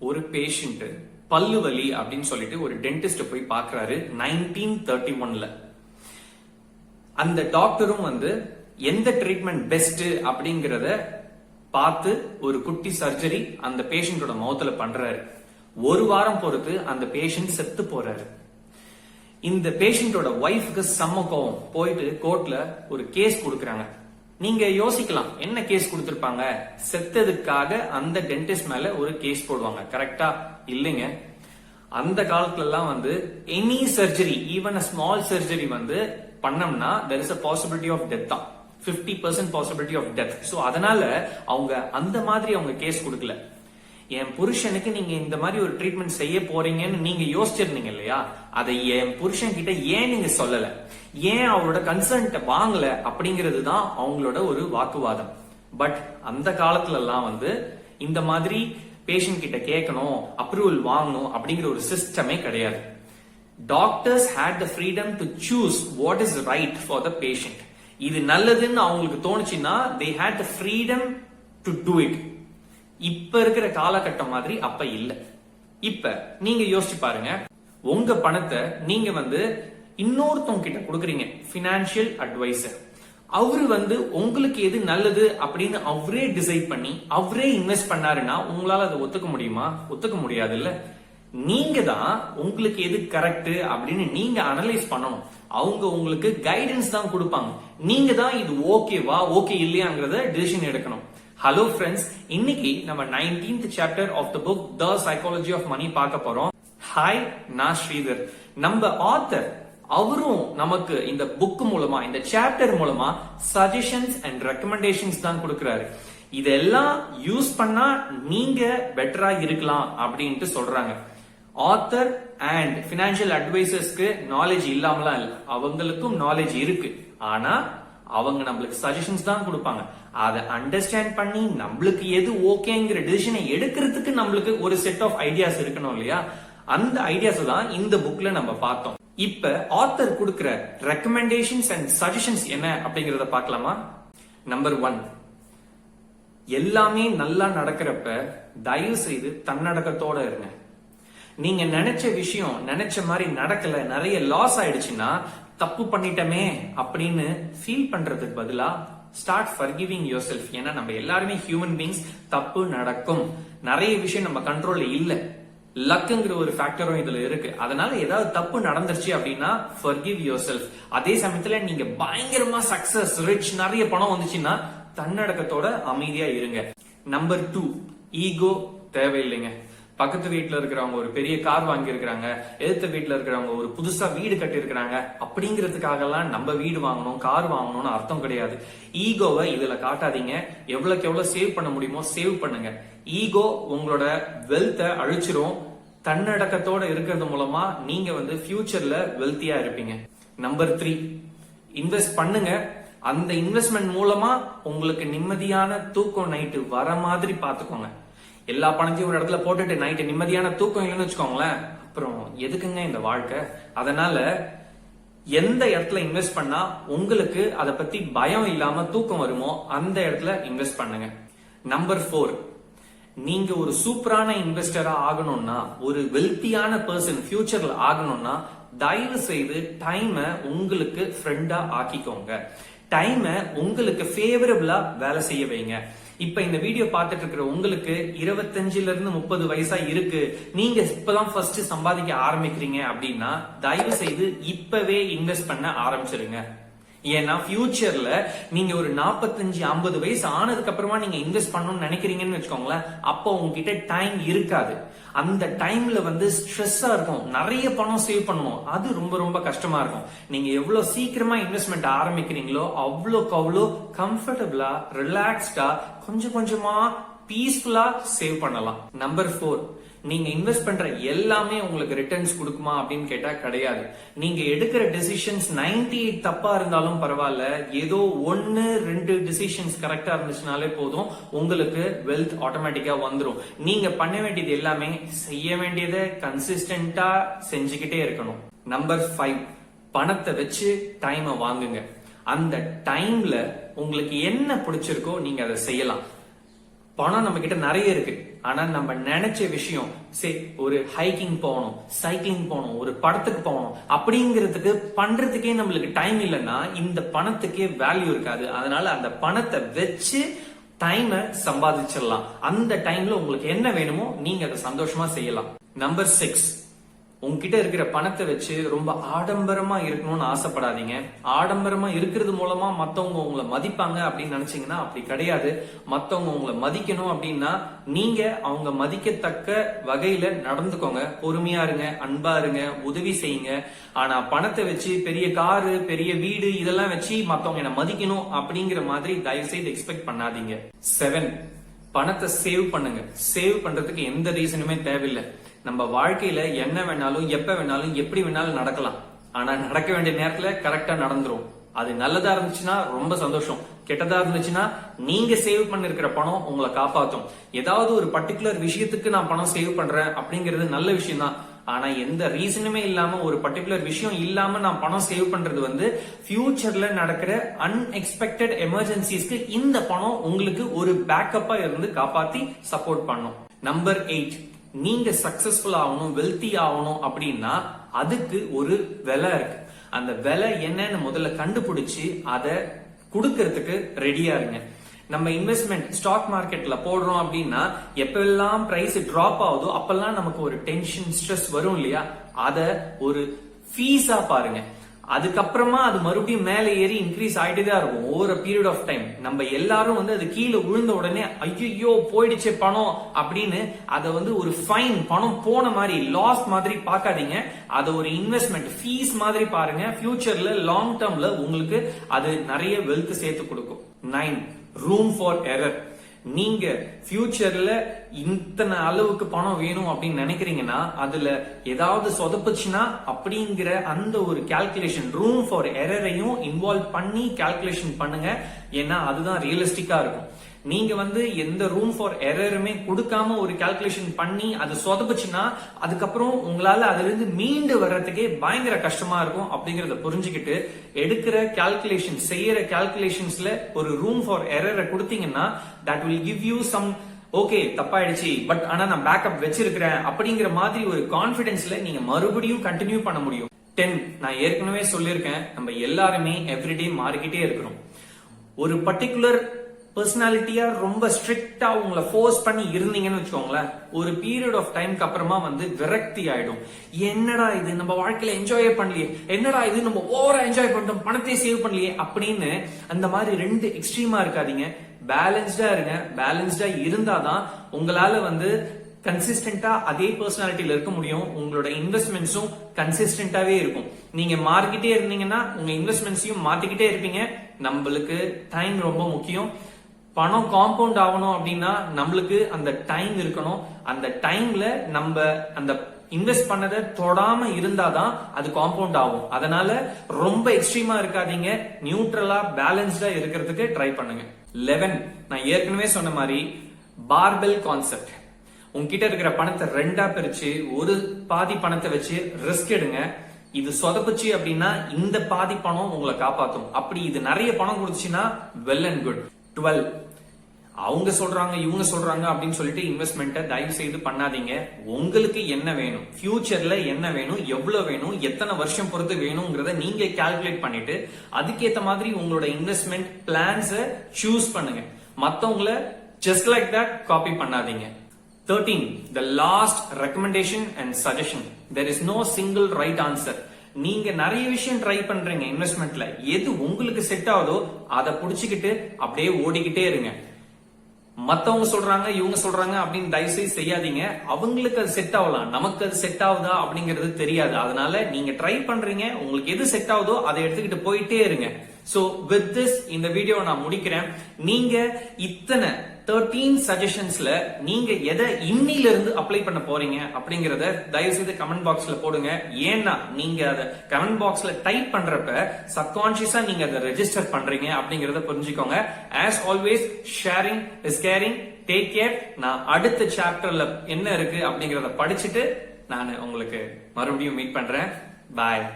ஒரு பேஷண்ட் பல்லு வலி அப்படின்னு சொல்லிட்டு ஒரு டென்டிஸ்ட் போய் பார்க்கறாரு 1931ல. அந்த டாக்டரும் எந்த ட்ரீட்மெண்ட் பெஸ்ட் அப்படிங்கறத பார்த்து ஒரு குட்டி சர்ஜரி அந்த பேஷண்டோட மவுத்துல பண்றாரு. ஒரு வாரம் பொறுத்து அந்த பேஷண்ட் செத்து போறாரு. இந்த பேஷண்டோட ஒய்ஃப்க்கு செம்ம கோவம், போயிட்டு கோர்ட்ல ஒரு கேஸ் கொடுக்கறாங்க. நீங்க யோசிக்கலாம், என்ன கேஸ் கொடுத்திருப்பாங்க? செத்ததுக்காக அந்த டென்டிஸ்ட் மேல ஒரு கேஸ் போடுவாங்க, கரெக்டா? இல்லைங்க. அந்த காலத்துல எல்லாம் any surgery, even a small surgery பண்ணோம்னா there is a possibility of death தான், 50% possibility of death. சோ அதனால அவங்க அந்த மாதிரி அவங்க கேஸ் கொடுக்கல. என் புருஷனுக்கு நீங்க இந்த மாதிரி ஒரு ட்ரீட்மெண்ட் செய்ய போறீங்கன்னு நீங்க யோசிச்சிருந்தீங்க இல்லையா, அதை என் புருஷன் கிட்ட ஏன் நீங்க சொல்லல, ஏன் அவரோட கன்சர்ன்ட்ட வாங்கல அப்படிங்கிறது தான் அவங்களோட ஒரு வாக்குவாதம். பட் அந்த காலத்துல எல்லாம் இந்த மாதிரி பேஷண்ட் கிட்ட கேட்கணும், அப்ரூவல் வாங்கணும் அப்படிங்கிற ஒரு சிஸ்டமே கிடையாது. Doctors had the freedom to choose what is right for the patient. இது நல்லதுன்னு அவங்களுக்கு தோணுச்சுன்னா they had the freedom to do it. இப்ப இருக்கிற காலகட்டம் மாதிரி அப்ப இல்ல. இப்ப நீங்க யோசிச்சு பாருங்க, உங்க பணத்தை நீங்க இன்னொருத்தவங்க கிட்ட கொடுக்கறீங்க, பினான்சியல் அட்வைசர். அவரு உங்களுக்கு எது நல்லது அப்படின்னு அவரே டிசைட் பண்ணி அவரே இன்வெஸ்ட் பண்ணாருன்னா உங்களால அதை ஒத்துக்க முடியுமா? ஒத்துக்க முடியாது இல்ல. நீங்க தான் உங்களுக்கு எது கரெக்ட் அப்படின்னு நீங்க அனலைஸ் பண்ணணும். அவங்க உங்களுக்கு கைடன்ஸ் தான் கொடுப்பாங்க. நீங்க தான் இது ஓகேவா ஓகே இல்லையாங்கிறத டிசிஷன் எடுக்கணும். ஹலோ ஃப்ரெண்ட்ஸ், இன்னைக்கு நம்ம 19th chapter of the book the psychology of money பார்க்க போறோம். ஹாய், நான் ஸ்ரீதர். நம்ம ஆத்தர் அவரும் நமக்கு இந்த புக் மூலமா, இந்த சாப்டர் மூலமா சஜஷன்ஸ் அண்ட் ரெக்கமெண்டேஷன்ஸ் தான் கொடுக்கிறாரு. இதெல்லாம் யூஸ் பண்ணா நீங்க பெட்டரா இருக்கலாம் அப்படின்ட்டு சொல்றாங்க. ஆத்தர் அண்ட் பினான்சியல் அட்வைசர்ஸ்க்கு நாலேஜ் இல்லாமலாம் இல்ல, அவங்களுக்கும் நாலேஜ் இருக்கு. ஆனா அவங்க நம்மளுக்கு சஜஷன்ஸ் தான் கொடுப்பாங்க. அதை அண்டர்ஸ்டாண்ட் பண்ணி நம்மளுக்கு எது ஓகேங்கிற டிசிஷனை எடுக்கிறதுக்கு நம்மளுக்கு ஒரு செட் ஆஃப் ஐடியாஸ் இருக்கணும் இல்லையா? அந்த ஐடியாஸ் தான் இந்த புக்ல நம்ம பார்த்தோம். இப்ப ஆத்தர் கொடுக்கிற ரெக்கமெண்டேஷன்ஸ் அண்ட் சஜஷன்ஸ் என்ன அப்படிங்கறத பார்க்கலாமா? நம்பர் 1, எல்லாமே நல்லா நடக்கிறப்ப தயவு செய்து தன்னடக்கத்தோட இருங்க. நீங்க நினைச்ச விஷயம் நினைச்ச மாதிரி நடக்கல, நிறைய லாஸ் ஆயிடுச்சுன்னா தப்பு பண்ணிட்டமே அப்படின்னு ஃபீல் பண்றதுக்கு பதிலா ஸ்டார்ட் forgiving yourself. ஏன்னா நம்ம எல்லாருமே ஹியூமன் பீயிங்ஸ், தப்பு நடக்கும். நிறைய விஷயம் நம்ம கண்ட்ரோல்ல இல்ல, லக்குங்கிற ஒரு ஃபேக்டரும் இதுல இருக்கு. அதனால ஏதாவது தப்பு நடந்துருச்சு அப்படின்னா forgive yourself. அதே சமயத்துல நீங்க பயங்கரமா சக்சஸ், ரிச், நிறைய பணம் வந்துச்சுன்னா தன்னடக்கத்தோட அமைதியா இருங்க. நம்பர் 2, ஈகோ தேவையில்லைங்க. பக்கத்து வீட்டுல இருக்கிறவங்க ஒரு பெரிய கார் வாங்கி இருக்கிறாங்க, எதிர்த்த வீட்டுல இருக்கிறவங்க ஒரு புதுசா வீடு கட்டி இருக்கிறாங்க, அப்படிங்கிறதுக்காக எல்லாம் நம்ம வீடு வாங்கணும், கார் வாங்கணும்னு அர்த்தம் கிடையாது. ஈகோவை இதுல காட்டாதீங்க. எவ்வளவுக்கு எவ்வளவு சேவ் பண்ண முடியுமோ சேவ் பண்ணுங்க. ஈகோ உங்களோட வெல்த்தை அழிச்சிரும். தன்னடக்கத்தோட இருக்கிறது மூலமா நீங்க ஃபியூச்சர்ல வெல்த்தியா இருப்பீங்க. நம்பர் 3, இன்வெஸ்ட் பண்ணுங்க. அந்த இன்வெஸ்ட்மெண்ட் மூலமா உங்களுக்கு நிம்மதியான தூக்கம் நைட்டு வர மாதிரி பாத்துக்கோங்க. எல்லா பணத்தையும் ஒரு இடத்துல போட்டுட்டு நைட்டு நிம்மதியான தூக்கம் இல்லைன்னு வச்சுக்கோங்களேன், அப்புறம் எதுக்குங்க இந்த வாழ்க்கை? அதனால எந்த இடத்துல இன்வெஸ்ட் பண்ணா உங்களுக்கு அதை பத்தி பயம் இல்லாம தூக்கம் வருமோ அந்த இடத்துல இன்வெஸ்ட் பண்ணுங்க. நம்பர் 4, நீங்க ஒரு சூப்பரான இன்வெஸ்டரா ஆகணும்னா, ஒரு வெல்த்தியான பர்சன் ஃபியூச்சர்ல ஆகணும்னா தயவு செய்து டைம உங்களுக்கு ஃப்ரெண்டா ஆக்கிக்கோங்க. டைம உங்களுக்கு ஃபேவரபிளா வேலை செய்ய வைங்க. இப்ப இந்த வீடியோ பார்த்துட்டு இருக்கிற உங்களுக்கு 25ல இருந்து 30 வயசா இருக்கு, நீங்க இப்பதான் ஃபர்ஸ்ட் சம்பாதிக்க ஆரம்பிக்கிறீங்க அப்படின்னா தயவு செய்து இப்பவே இன்வெஸ்ட் பண்ண ஆரம்பிச்சிருங்க. ஏன்னா ஃபியூச்சர்ல நீங்க ஒரு 45-50 வயசு ஆனதுக்கு அப்புறமா நீங்க இன்வெஸ்ட் பண்ணணும்னு நினைக்கிறீங்கன்னு வச்சுக்கோங்களேன், அப்போ உங்ககிட்ட டைம் இருக்காது. அந்த டைம்ல ஸ்ட்ரெஸ்ஸா இருக்கும், நிறைய பணம் சேவ் பண்ணணும், அது ரொம்ப ரொம்ப கஷ்டமா இருக்கும். நீங்க எவ்வளவு சீக்கிரமா இன்வெஸ்ட்மெண்ட் ஆரம்பிக்கிறீங்களோ அவ்வளோக்கு அவ்வளோ கம்ஃபர்டபுளா, ரிலாக்ஸ்டா, கொஞ்சம் கொஞ்சமா பீஸ்ஃபுல்லா சேவ் பண்ணலாம். நம்பர் 4, நீங்க இன்வெஸ்ட் பண்ற எல்லாமே உங்களுக்கு ரிட்டர்ன்ஸ் கொடுக்குமா அப்படின்னு கேட்டா கிடையாது. நீங்க எடுக்கிற டெசிஷன்ஸ் 98 தப்பா இருந்தாலும் பரவாயில்ல, ஏதோ 1-2 டெசிஷன்ஸ் கரெக்டா இருந்துச்சுனாலே போதும், உங்களுக்கு வெல்த் ஆட்டோமேட்டிக்கா வந்துடும். நீங்க பண்ண வேண்டியது எல்லாமே செய்ய வேண்டியதை கன்சிஸ்டன்டா செஞ்சுக்கிட்டே இருக்கணும். நம்பர் 5, பணத்தை வச்சு டைமை வாங்குங்க. அந்த டைம்ல உங்களுக்கு என்ன பிடிச்சிருக்கோ நீங்க அதை செய்யலாம். பணம் நம்ம கிட்ட நிறைய இருக்கு, ஆனா நம்ம நினைச்ச விஷயம் ஒரு ஹைக்கிங் போகணும், சைக்கிளிங் போகணும், ஒரு படத்துக்கு போகணும் அப்படிங்கிறதுக்கு பண்றதுக்கே நம்மளுக்கு டைம் இல்லைன்னா இந்த பணத்துக்கே வேல்யூ இருக்காது. அதனால அந்த பணத்தை வச்சு டைமை சம்பாதிச்சிடலாம். அந்த டைம்ல உங்களுக்கு என்ன வேணுமோ நீங்க அதை சந்தோஷமா செய்யலாம். நம்பர் 6, உங்ககிட்ட இருக்கிற பணத்தை வச்சு ரொம்ப ஆடம்பரமா இருக்கணும்னு ஆசைப்படாதீங்க. ஆடம்பரமா இருக்கிறது மூலமா மத்தவங்க உங்களை மதிப்பாங்க அப்படின்னு நினைச்சீங்கன்னா அப்படி கிடையாது. மத்தவங்க உங்களை மதிக்கணும் அப்படின்னா நீங்க அவங்க மதிக்கத்தக்க வகையில நடந்துக்கோங்க. பொறுமையா இருங்க, அன்பா இருங்க, உதவி செய்யுங்க. ஆனா பணத்தை வச்சு பெரிய காரு, பெரிய வீடு இதெல்லாம் வச்சு மத்தவங்க என்ன மதிக்கணும் அப்படிங்கிற மாதிரி தயவு செய்து எக்ஸ்பெக்ட் பண்ணாதீங்க. 7, பணத்தை சேவ் பண்ணுங்க. சேவ் பண்றதுக்கு எந்த ரீசனுமே தேவையில்லை. நம்ம வாழ்க்கையில என்ன வேணாலும், எப்ப வேணாலும், எப்படி வேணாலும் நடக்கலாம். ஆனா நடக்க வேண்டிய நேரத்துல கரெக்டா நடந்துரும். அது நல்லதா இருந்துச்சுன்னா ரொம்ப சந்தோஷம், கெட்டதா இருந்துச்சுன்னா நீங்க சேவ் பண்ணிருக்கிற பணம் உங்களை காப்பாத்தும். ஏதாவது ஒரு பர்டிகுலர் விஷயத்துக்கு நான் பணம் சேவ் பண்றேன் அப்படிங்கிறது நல்ல விஷயம் தான். ஆனா எந்த ரீசனுமே இல்லாம, ஒரு பர்டிகுலர் விஷயம் இல்லாம நான் பணம் சேவ் பண்றது ஃபியூச்சர்ல நடக்கிற அன்எக்ஸ்பெக்டட் எமர்ஜென்சிஸ்க்கு இந்த பணம் உங்களுக்கு ஒரு பேக்கப்பா இருந்து காப்பாத்தி சப்போர்ட் பண்ணும். நம்பர் 8, நீங்க சக்சஸ்ஃபுல் ஆகணும், வெல்தி ஆகணும் அப்படின்னா அதுக்கு ஒரு விலை இருக்கு. அந்த விலை என்னன்னு முதல்ல கண்டுபிடிச்சு அதை கொடுக்கறதுக்கு ரெடியா இருங்க. நம்ம இன்வெஸ்ட்மெண்ட் ஸ்டாக் மார்க்கெட்ல போடுறோம் அப்படின்னா எப்பெல்லாம் பிரைஸ் டிராப் ஆகுதோ அப்பெல்லாம் நமக்கு ஒரு டென்ஷன், ஸ்ட்ரெஸ் வரும் இல்லையா? அத ஒரு ஃபீஸா பாருங்க. அதுக்கப்புறமா அது மறுபடியும் மேல ஏறி இன்க்ரீஸ் ஆயிட்டே தான் இருக்கும் ஓவர் பீரியட் ஆஃப் டைம். நம்ம எல்லாரும் அது கீழே விழுந்த உடனே ஐயோ போயிடுச்சு பணம் அப்படின்னு அதை ஒரு ஃபைன், பணம் போன மாதிரி, லாஸ் மாதிரி பார்க்காதீங்க. அதை ஒரு இன்வெஸ்ட்மெண்ட் ஃபீஸ் மாதிரி பாருங்க. ஃபியூச்சர்ல லாங் டேர்ம்ல உங்களுக்கு அது நிறைய வெல்த் சேர்த்து கொடுக்கும். 9, ரூம் ஃபார் எரர். நீங்க ஃபியூச்சர்ல இத்தனை அளவுக்கு பணம் வேணும் அப்படின்னு நினைக்கிறீங்கன்னா அதுல ஏதாவது சொதப்புச்சுன்னா அப்படிங்கிற அந்த ஒரு கால்குலேஷன், ரூம் ஃபார் எரரையும் இன்வால்வ் பண்ணி கால்குலேஷன் பண்ணுங்க. ஏன்னா அதுதான் ரியலிஸ்டிக்கா இருக்கும். நீங்க எந்த ரூம் ஃபார் எரருமே கொடுக்காம ஒரு கால்குலேஷன் பண்ணி அது சொதப்புச்சுன்னா அதுக்கப்புறம் உங்களால அதுல இருந்து மீண்டு வர்றதுக்கே பயங்கர கஷ்டமா இருக்கும். அப்படிங்கறத புரிஞ்சுக்கிட்டு எடுக்கிற கால்குலேஷன், செய்யற கால்குலேஷன்ஸ்ல ஒரு ரூம் ஃபார் எரரை கொடுத்தீங்கன்னா that will give you some okay தப்பாயிடுச்சு பட் ஆனா நான் பேக்கப் வச்சிருக்கிறேன் அப்படிங்கிற மாதிரி ஒரு கான்பிடன்ஸ்ல நீங்க மறுபடியும் கண்டினியூ பண்ண முடியும். 10, நான் ஏற்கனவே சொல்லியிருக்கேன், நம்ம எல்லாருமே எவ்ரிடே மாறிக்கிட்டே இருக்கிறோம். ஒரு பர்டிகுலர் பர்சனாலிட்டியா ரொம்ப ஸ்ட்ரிக்டா உங்களை ஃபோர்ஸ் பண்ணி இருந்தீங்கன்னு வச்சுக்கோங்களேன், ஒரு பீரியட் ஆஃப் டைம்க்கு அப்புறமா விரக்தி ஆயிடும். என்னடா இது நம்ம வாழ்க்கையில என்ஜாயே பண்ணலையே, என்னடா இது நம்ம ஓவரா என்ஜாய் பண்ணிட்டோம், பணத்தை சேவ் பண்ணலையே அப்படின்னு அந்த மாதிரி 2 எக்ஸ்ட்ரீமா இருக்காதீங்க. பேலன்ஸ்டா இருங்க. பேலன்ஸ்டா இருந்தாதான் உங்களால கன்சிஸ்டன்டா அதே பர்சனாலிட்டியில இருக்க முடியும். உங்களோட இன்வெஸ்ட்மெண்ட்ஸும் கன்சிஸ்டன்டாவே இருக்கும். நீங்க மாறிக்கிட்டே இருந்தீங்கன்னா உங்க இன்வெஸ்ட்மெண்ட்ஸையும் மாத்திக்கிட்டே இருப்பீங்க. நம்மளுக்கு டைம் ரொம்ப முக்கியம். பணம் காம்பவுண்ட் ஆகணும் அப்படின்னா நம்மளுக்கு அந்த டைம் இருக்கணும். அந்த டைம்ல நம்ம அந்த இன்வெஸ்ட் பண்ணதை தொடாம இருந்தாதான் அது காம்பவுண்ட் ஆகும். அதனால ரொம்ப எக்ஸ்ட்ரீமா இருக்காதீங்க. நியூட்ரலா பேலன்ஸ்டா இருக்கிறதுக்கு ட்ரை பண்ணுங்க. 11, நான் ஏற்கனவே சொன்ன மாதிரி பார்பெல் கான்செப்ட். உங்ககிட்ட இருக்கிற பணத்தை 2ஆ பிரிச்சு ஒரு பாதி பணத்தை வச்சு ரிஸ்க் எடுங்க. இது சொதப்புச்சு அப்படின்னா இந்த பாதி பணம் உங்களை காப்பாத்தும். அப்படி இது நிறைய பணம் கொடுத்துச்சுன்னா வெல் அண்ட் குட். 12, அவங்க சொல்றாங்க இவங்க சொல்றாங்க அப்படின்னு சொல்லிட்டு இன்வெஸ்ட்மெண்ட்டை தயவு செய்து பண்ணாதீங்க. உங்களுக்கு என்ன வேணும், ஃபியூச்சர்ல என்ன வேணும், எவ்வளவு வேணும், எத்தனை வருஷம் பொறுத்து வேணும்ங்கிறத நீங்க கால்குலேட் பண்ணிட்டு அதுக்கேத்த மாதிரி உங்களோட இன்வெஸ்ட்மெண்ட் பிளான்ஸை சூஸ் பண்ணுங்க. மத்தவங்கள ஜஸ்ட் லைக் தட் காப்பி பண்ணாதீங்க. 13, the last recommendation and suggestion. There is no single right answer. நீங்க நிறைய விஷயம் ட்ரை பண்றீங்க இன்வெஸ்ட்மெண்ட்ல, எது உங்களுக்கு செட் ஆகுதோ அதை புடிச்சுக்கிட்டு அப்படியே ஓடிக்கிட்டே இருங்க. மத்தவங்க சொல்றாங்க இவங்க சொல்றாங்க அப்படின்னு தயவுசெய்து செய்யாதீங்க. அவங்களுக்கு அது செட் ஆகலாம், நமக்கு அது செட் ஆகுதா அப்படிங்கிறது தெரியாது. அதனால நீங்க ட்ரை பண்றீங்க, உங்களுக்கு எது செட் ஆகுதோ அதை எடுத்துக்கிட்டு போயிட்டே இருங்க. சோ வித் திஸ் இந்த வீடியோ நான் முடிக்கிறேன். நீங்க இத்தனை 13 சஜஷன்ஸ்ல நீங்க எதை இன்னில இருந்து அப்ளை பண்ண போறீங்க அப்படிங்கறத தயவு செய்து கமெண்ட் பாக்ஸ்ல போடுங்க. ஏன்னா நீங்க அதை கமெண்ட் பாக்ஸ்ல டைப் பண்றப்ப சப்கான்சியஸா நீங்க அதை ரெஜிஸ்டர் பண்றீங்க அப்படிங்கறத புரிஞ்சுக்கோங்க. As always sharing is caring. Take care. நான் அடுத்த சாப்டர்ல என்ன இருக்கு அப்படிங்கறத படிச்சுட்டு நான் உங்களுக்கு மறுபடியும் மீட் பண்றேன். பாய்.